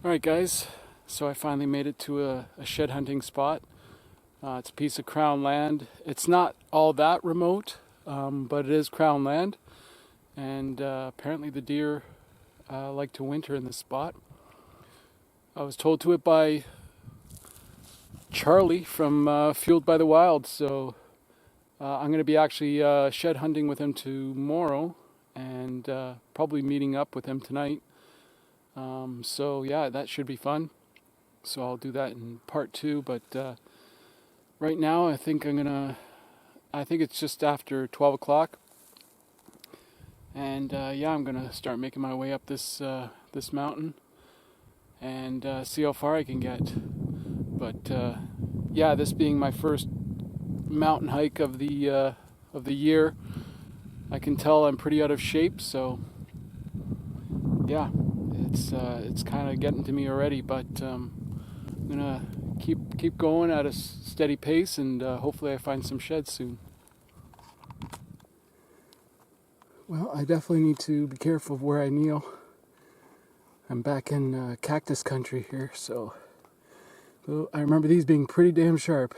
Alright guys, so I finally made it to a shed hunting spot. It's a piece of crown land. It's not all that remote, but it is crown land. And apparently the deer like to winter in this spot. I was told to it by Charlie from Fueled by the Wild, so I'm going to be actually shed hunting with him tomorrow and probably meeting up with him tonight. So yeah, that should be fun. So I'll do that in part two, but right now I think I think it's just after 12 o'clock. And yeah, I'm gonna start making my way up this mountain and see how far I can get. But yeah, this being my first mountain hike of the year, I can tell I'm pretty out of shape. So yeah, it's kind of getting to me already. But I'm gonna keep going at a steady pace, and hopefully I find some sheds soon. Well, I definitely need to be careful of where I kneel. I'm back in cactus country here, so I remember these being pretty damn sharp.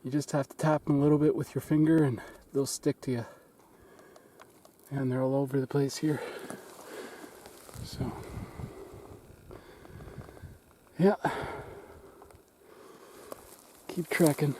You just have to tap them a little bit with your finger and they'll stick to you. And they're all over the place here. So, yeah, keep trekking.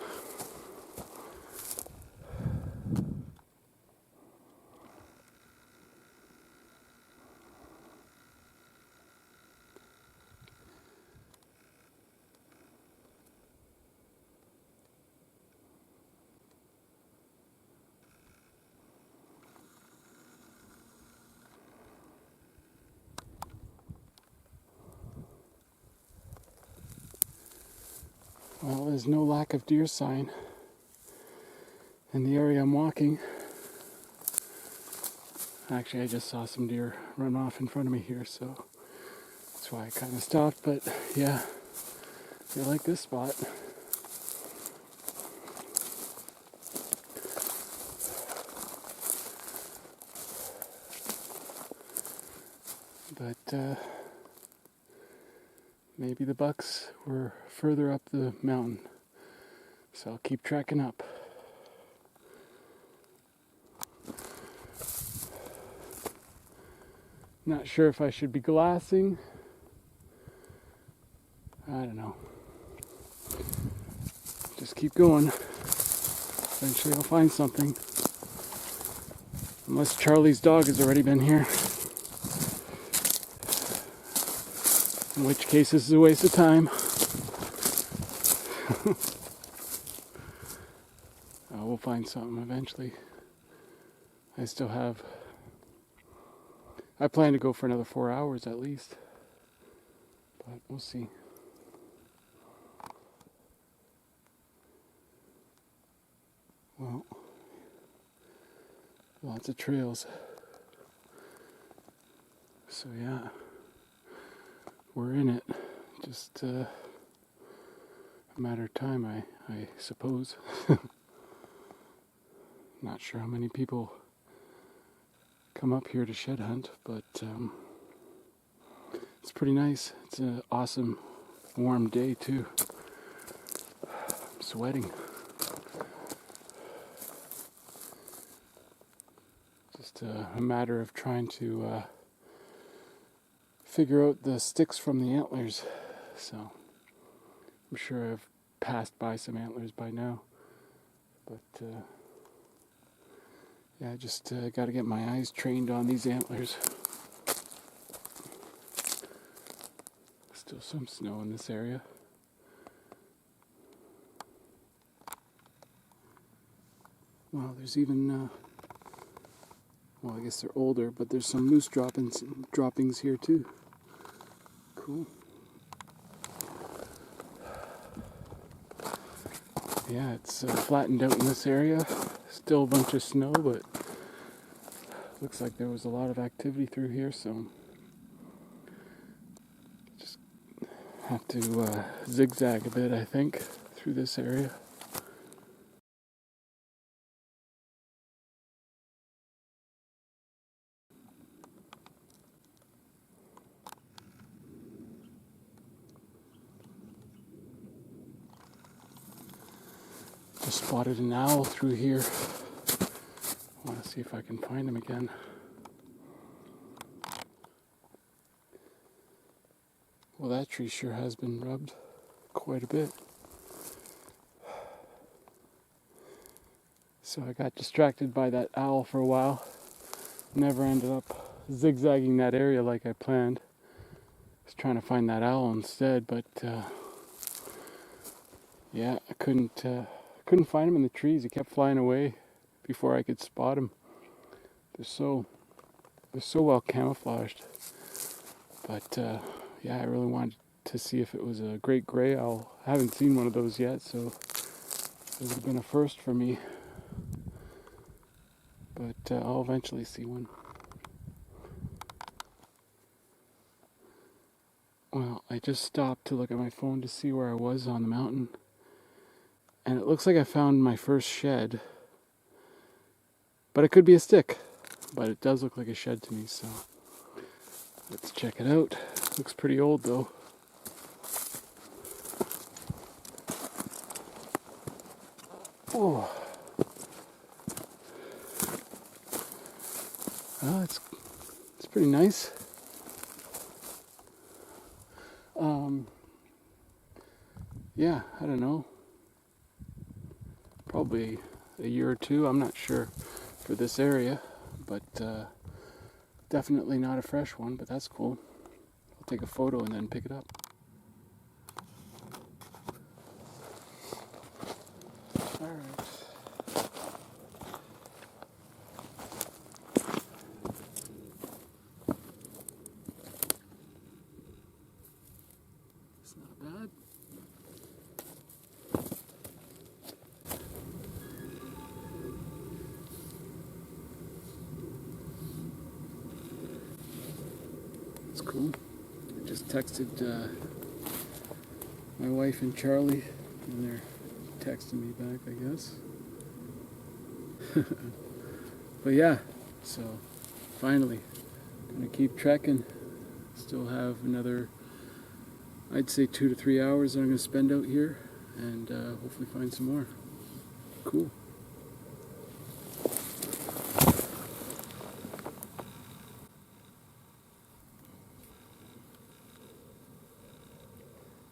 Well, there's no lack of deer sign in the area I'm walking. Actually, I just saw some deer run off in front of me here, so that's why I kind of stopped. But yeah, I like this spot. But maybe the bucks were further up the mountain, so I'll keep trekking up. Not sure if I should be glassing. I don't know. Just keep going. Eventually I'll find something. Unless Charlie's dog has already been here. In which case this is a waste of time. We'll find something eventually. I plan to go for another 4 hours at least. But we'll see. Well, lots of trails. So yeah, we're in it. Just a matter of time, I suppose. Not sure how many people come up here to shed hunt, but it's pretty nice. It's an awesome warm day too. I'm sweating. Just a matter of trying to figure out the sticks from the antlers. So I'm sure I've passed by some antlers by now, but yeah, I just got to get my eyes trained on these antlers. Still some snow in this area. Well, there's even, well, I guess they're older, but there's some moose droppings here too. Cool. Yeah, it's flattened out in this area. Still a bunch of snow, but looks like there was a lot of activity through here, so just have to zigzag a bit, I think, through this area. Just spotted an owl through here. I want to see if I can find him again. Well, that tree sure has been rubbed quite a bit. So I got distracted by that owl for a while. Never ended up zigzagging that area like I planned. I was trying to find that owl instead, but yeah, I couldn't find him in the trees. He kept flying away before I could spot him. They're so well camouflaged. But yeah, I really wanted to see if it was a great gray owl. I haven't seen one of those yet, so it would have been a first for me. But I'll eventually see one. Well, I just stopped to look at my phone to see where I was on the mountain. And it looks like I found my first shed. But it could be a stick. But it does look like a shed to me, so let's check it out. Looks pretty old though. Oh. Well, it's pretty nice. Yeah, I don't know. Probably a year or two, I'm not sure, for this area, but definitely not a fresh one, but that's cool. I'll take a photo and then pick it up. All right. It's not bad. It's cool. I just texted my wife and Charlie, and they're texting me back, I guess. But yeah, so finally, gonna keep trekking. Still have another, I'd say 2 to 3 hours that I'm gonna spend out here, and hopefully find some more. Cool.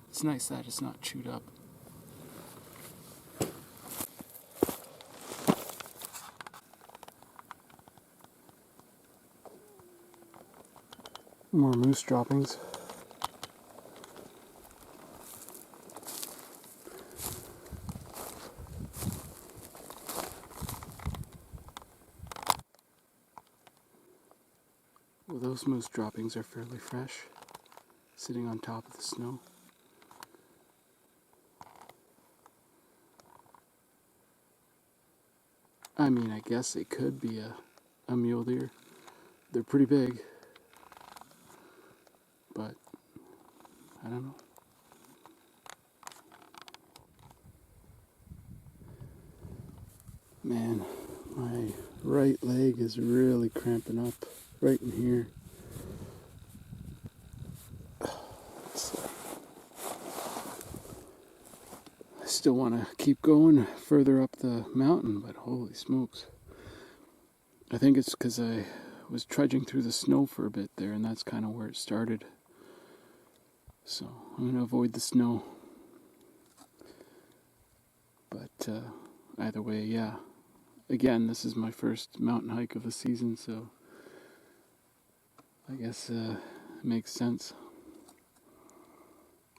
It's nice that it's not chewed up. More moose droppings. Well, those moose droppings are fairly fresh, sitting on top of the snow. I mean, I guess they could be a mule deer. They're pretty big, but I don't know. Man, my right leg is really cramping up right in here. I still want to keep going further up the mountain, but holy smokes. I think it's because I was trudging through the snow for a bit there, and that's kind of where it started. So I'm going to avoid the snow. But either way, yeah. Again, this is my first mountain hike of the season, so I guess it makes sense.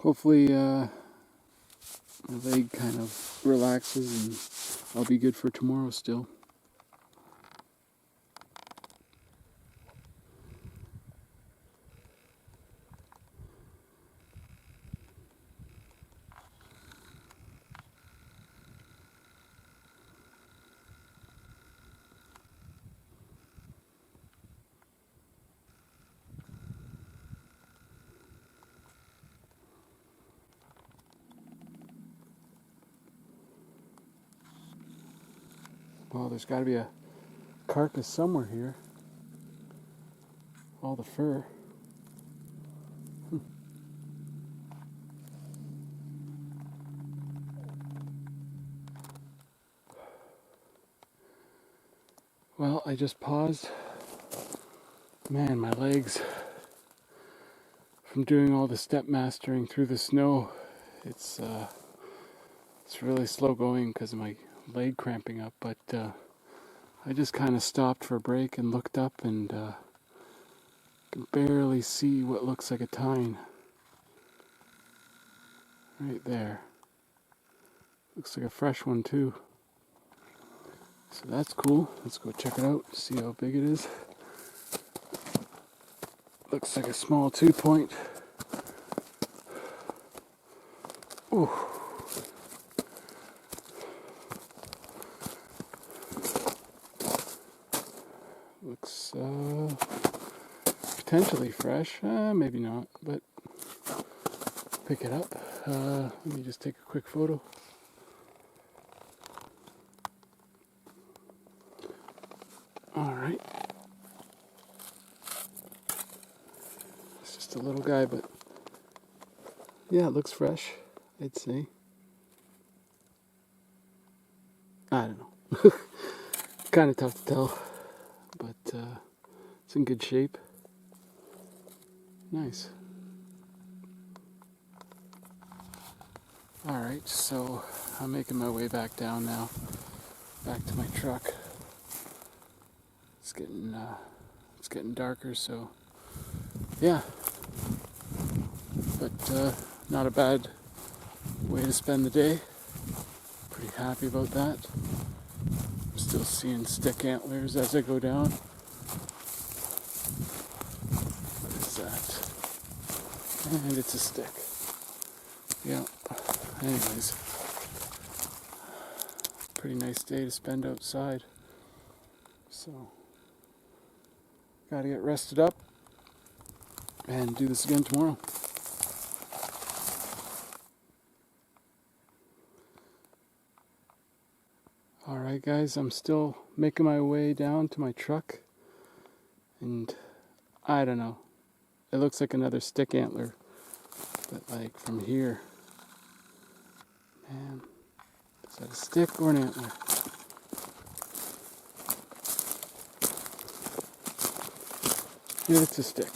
Hopefully my leg kind of relaxes and I'll be good for tomorrow still. Well, there's got to be a carcass somewhere here. All the fur. Well, I just paused. Man, my legs, from doing all the step mastering through the snow, it's really slow going because of my leg cramping up. But I just kind of stopped for a break and looked up and can barely see what looks like a tine right there. Looks like a fresh one too. So that's cool. Let's go check it out, see how big it is. Looks like a small 2-point. Ooh. Looks potentially fresh. Maybe not, but pick it up. Let me just take a quick photo. Alright. It's just a little guy, but yeah, it looks fresh, I'd say. I don't know. Kind of tough to tell, but it's in good shape. Nice. Alright, so I'm making my way back down now, back to my truck. It's getting darker, so yeah. But not a bad way to spend the day. Pretty happy about that. I'm still seeing stick antlers as I go down. What is that? And it's a stick. Yeah. Anyways, pretty nice day to spend outside. So, gotta get rested up and do this again tomorrow. Alright guys, I'm still making my way down to my truck, and I don't know, it looks like another stick antler, but like from here, man, is that a stick or an antler? Yeah, it's a stick.